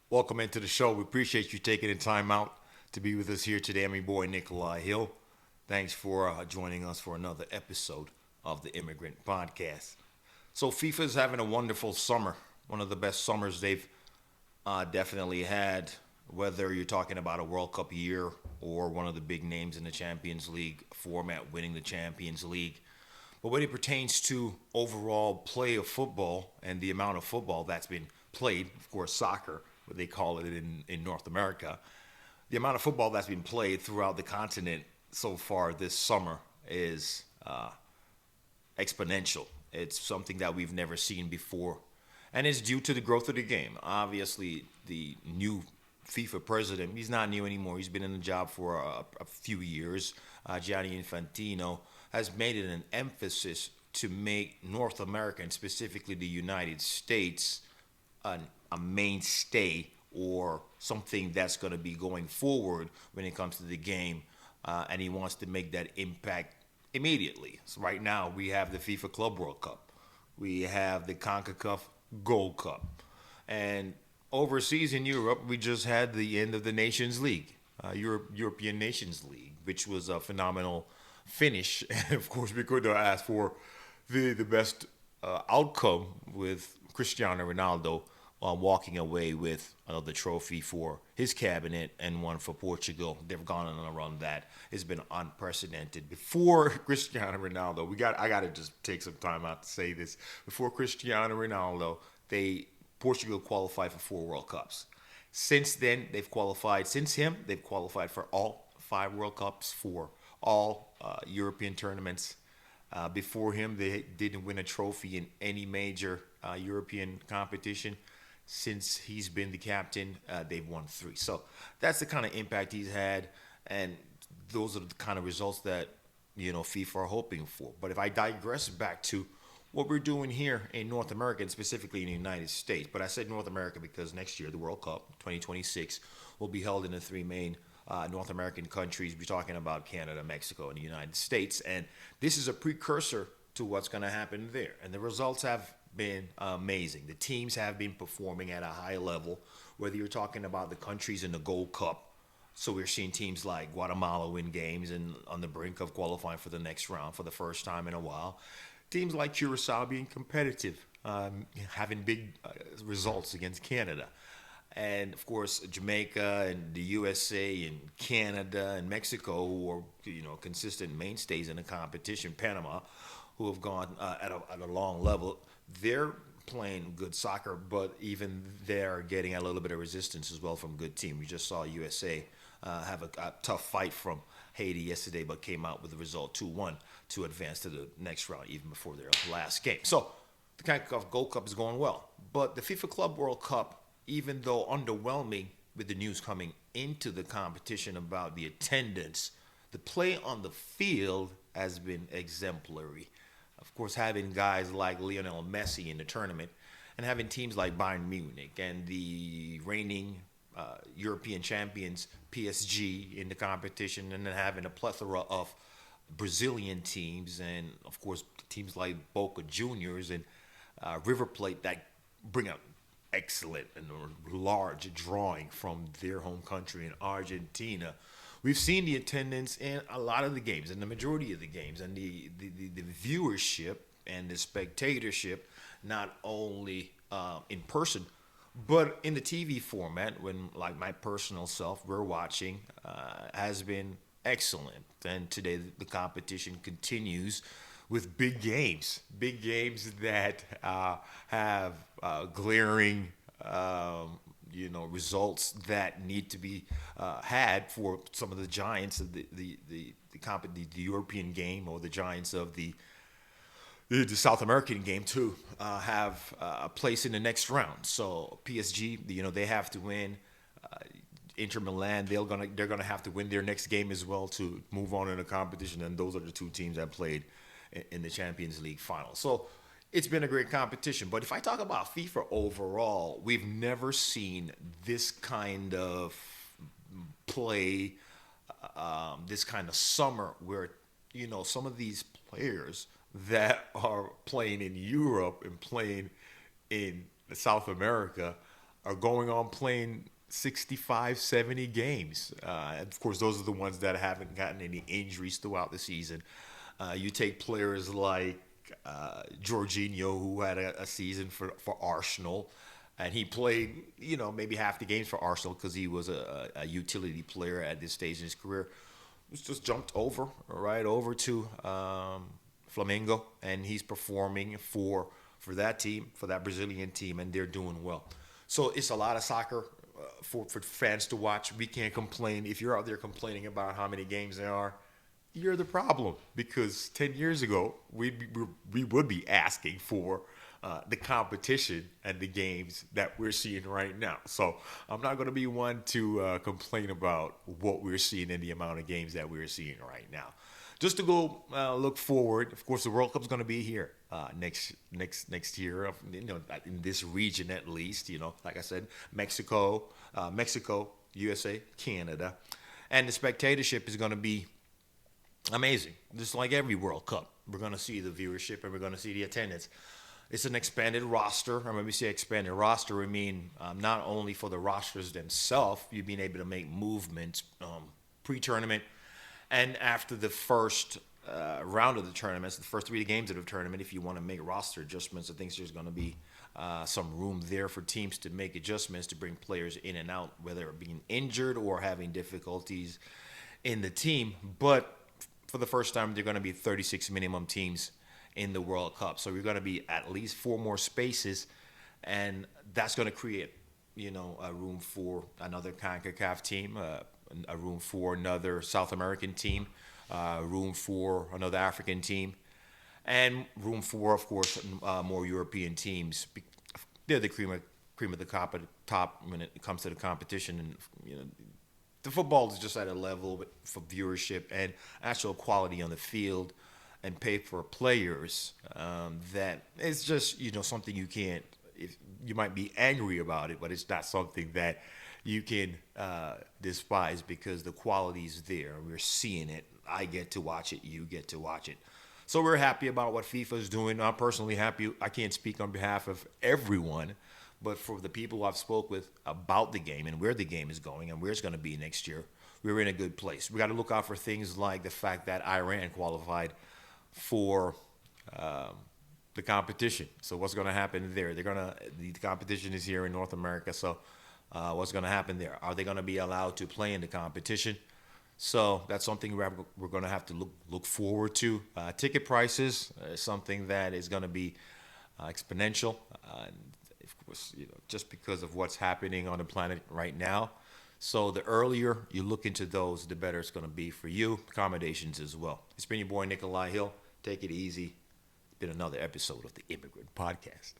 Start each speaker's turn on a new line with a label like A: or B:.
A: Welcome into the show. We appreciate you taking the time out to be with us here today. I'm your boy Nikolai Hill. Thanks for joining us for another episode of the Immigrant Podcast. So FIFA is having a wonderful summer, one of the best summers they've definitely had. Whether you're talking about a World Cup year or one of the big names in the Champions League format winning the Champions League. But when it pertains to overall play of football and the amount of football that's been played, of course, soccer, what they call it in North America, the amount of football that's been played throughout the continent so far this summer is exponential. It's something that we've never seen before. And it's due to the growth of the game. Obviously, the new FIFA president, he's not new anymore. He's been in the job for a few years. Gianni Infantino has made it an emphasis to make North America, and specifically the United States, a mainstay or something that's going to be going forward when it comes to the game. And he wants to make that impact immediately. So right now we have the FIFA Club World Cup. We have the CONCACAF Gold Cup. And overseas in Europe, we just had the end of the Nations League, European Nations League, which was a phenomenal finish. And of course, we could have asked for the best outcome with Cristiano Ronaldo walking away with another trophy for his cabinet and one for Portugal. They've gone on a run that has been unprecedented. Before Cristiano Ronaldo, I got to just take some time out to say this. Before Cristiano Ronaldo, Portugal qualified for 4 World Cups. Since then, they've qualified. Since him, they've qualified for all 5 World Cups, for all European tournaments. Before him, they didn't win a trophy in any major European competition. Since he's been the captain, they've won 3. So that's the kind of impact he's had, and those are the kind of results that FIFA are hoping for. But if I digress back to what we're doing here in North America, and specifically in the United States, but I said North America because next year the World Cup 2026 will be held in the 3 main North American countries. We're talking about Canada, Mexico, and the United States, and this is a precursor to what's going to happen there. And the results have been amazing. The teams have been performing at a high level, whether you're talking about the countries in the Gold Cup. So we're seeing teams like Guatemala win games and on the brink of qualifying for the next round for the first time in a while. Teams like Curacao being competitive, having big results against Canada. And of course, Jamaica and the USA and Canada and Mexico, who are consistent mainstays in the competition. Panama, who have gone at a long level. They're playing good soccer, but even they're getting a little bit of resistance as well from good team. We just saw USA have a tough fight from Haiti yesterday, but came out with the result 2-1 to advance to the next round, even before their last game. So the CONCACAF Gold Cup is going well, but the FIFA Club World Cup, even though underwhelming with the news coming into the competition about the attendance, the play on the field has been exemplary. Of course, having guys like Lionel Messi in the tournament and having teams like Bayern Munich and the reigning European champions PSG in the competition, and then having a plethora of Brazilian teams and, of course, teams like Boca Juniors and River Plate that bring out excellent and large drawing from their home country in Argentina. We've seen the attendance in a lot of the games, and the majority of the games, and the viewership and the spectatorship, not only in person, but in the TV format, when, like my personal self, we're watching, has been excellent. And today the competition continues with big games that have glaring results that need to be had for some of the giants of the European game, or the giants of the South American game to have a place in the next round. So PSG, they have to win. Inter Milan, they're gonna have to win their next game as well to move on in the competition. And those are the 2 teams that played in the Champions League final. So it's been a great competition. But if I talk about FIFA overall, we've never seen this kind of play, this kind of summer where, some of these players that are playing in Europe and playing in South America are going on playing 65, 70 games. And of course, those are the ones that haven't gotten any injuries throughout the season. You take players like Jorginho, who had a season for Arsenal, and he played, maybe half the games for Arsenal because he was a utility player at this stage in his career. He's just jumped right over to Flamengo, and he's performing for that team, for that Brazilian team, and they're doing well. So it's a lot of soccer for fans to watch. We can't complain. If you're out there complaining about how many games there are, you're the problem, because 10 years ago we would be asking for the competition and the games that we're seeing right now. So I'm not going to be one to complain about what we're seeing in the amount of games that we're seeing right now. Just to go look forward, of course, the World Cup's going to be here next year. In this region at least. Like I said, Mexico, USA, Canada, and the spectatorship is going to be amazing. Just like every World Cup, we're going to see the viewership and we're going to see the attendance. It's an expanded roster. And when we say expanded roster, we mean not only for the rosters themselves, you being able to make movements pre-tournament and after the first round of the tournaments, the first 3 games of the tournament. If you want to make roster adjustments, I think there's going to be some room there for teams to make adjustments to bring players in and out, whether being injured or having difficulties in the team. But for the first time, there are going to be 36 minimum teams in the World Cup. So we're going to be at least 4 more spaces, and that's going to create, a room for another CONCACAF team, a room for another South American team, room for another African team, and room for, of course, more European teams. They're the cream of the top when it comes to the competition, and the football is just at a level for viewership and actual quality on the field and pay for players that it's just something you can't. You might be angry about it, but it's not something that you can despise, because the quality is there. We're seeing it. I get to watch it. You get to watch it. So we're happy about what FIFA is doing. I'm personally happy. I can't speak on behalf of everyone, but for the people I've spoke with about the game and where the game is going and where it's going to be next year, we're in a good place. We got to look out for things like the fact that Iran qualified for the competition. So what's going to happen there? The competition is here in North America. So what's going to happen there? Are they going to be allowed to play in the competition? So that's something we're going to have to look forward to. Ticket prices is something that is going to be exponential. And of course, just because of what's happening on the planet right now. So the earlier you look into those, the better it's going to be for you. Accommodations as well. It's been your boy, Nikolai Hill. Take it easy. It's been another episode of the Immigrant Podcast.